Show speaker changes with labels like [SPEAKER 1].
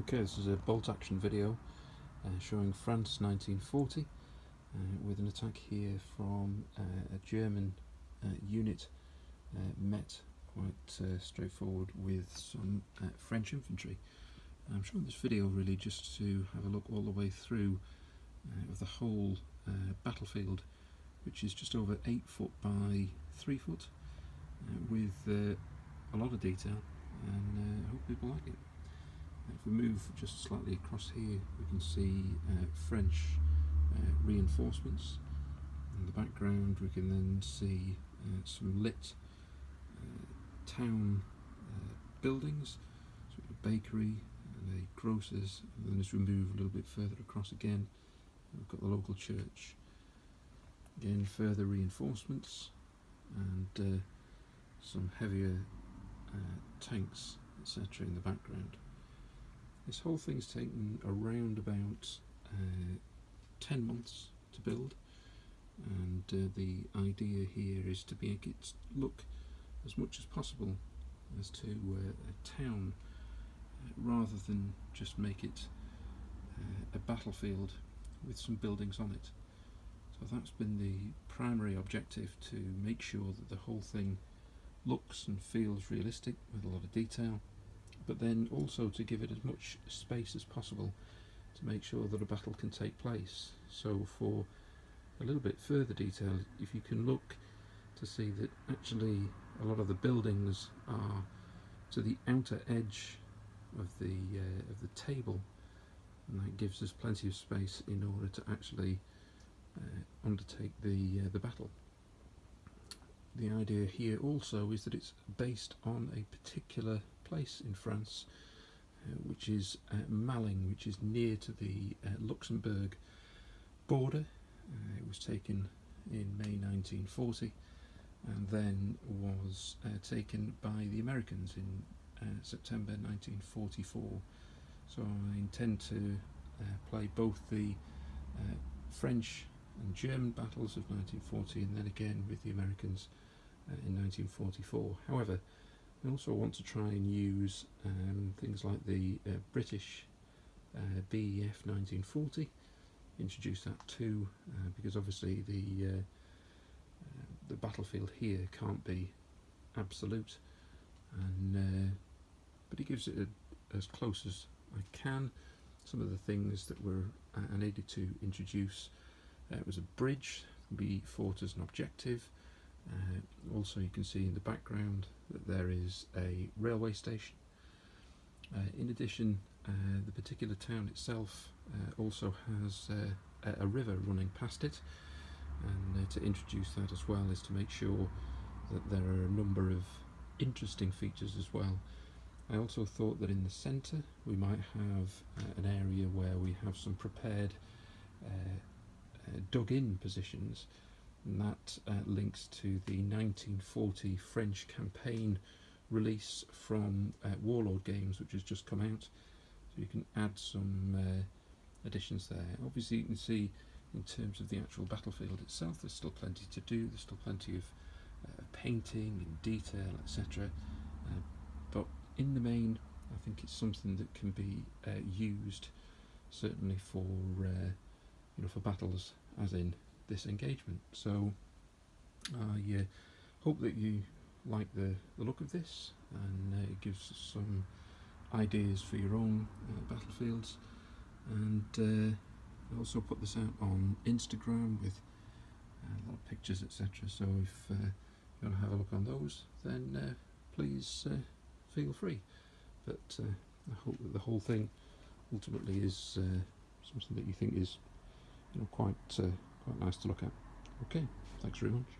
[SPEAKER 1] Okay, this is a bolt action video showing France 1940 with an attack here from a German unit met quite straightforward with some French infantry. I'm showing this video really just to have a look all the way through of the whole battlefield, which is just over 8 foot by 3 foot with a lot of detail, and I hope people like it. If we move just slightly across here, we can see French reinforcements. In the background we can then see some lit town buildings, so a bakery and a grocer's, and then as we move a little bit further across again, we've got the local church. Again, further reinforcements and some heavier tanks, etc. in the background. This whole thing's taken around about 10 months to build, and the idea here is to make it look as much as possible as to a town, rather than just make it a battlefield with some buildings on it. So that's been the primary objective, to make sure that the whole thing looks and feels realistic with a lot of detail, but then also to give it as much space as possible to make sure that a battle can take place. So for a little bit further detail, if you can look to see that actually a lot of the buildings are to the outer edge of the table, and that gives us plenty of space in order to actually undertake the battle. The idea here also is that it's based on a particular place in France, which is Malling, which is near to the Luxembourg border. It was taken in May 1940 and then was taken by the Americans in September 1944. So I intend to play both the French and German battles of 1940 and then again with the Americans in 1944. However, I also want to try and use things like the British BEF 1940, introduce that too, because obviously the battlefield here can't be absolute, and but it gives it as close as I can. Some of the things that I needed to introduce was a bridge that can be fought as an objective. Also, you can see in the background that there is a railway station. In addition, the particular town itself also has a river running past it, and to introduce that as well is to make sure that there are a number of interesting features as well. I also thought that in the centre we might have an area where we have some prepared dug-in positions, and that links to the 1940 French campaign release from Wargames, which has just come out, so you can add some additions there. Obviously you can see in terms of the actual battlefield itself there's still plenty to do, there's still plenty of painting and detail, etc. But in the main I think it's something that can be used certainly for for battles as in this engagement. So I hope that you like the look of this, and it gives us some ideas for your own battlefields, and I also put this out on Instagram with a lot of pictures, etc. So if you want to have a look on those, then please feel free. But I hope that the whole thing ultimately is something that you think is quite nice to look at. Okay, thanks very much.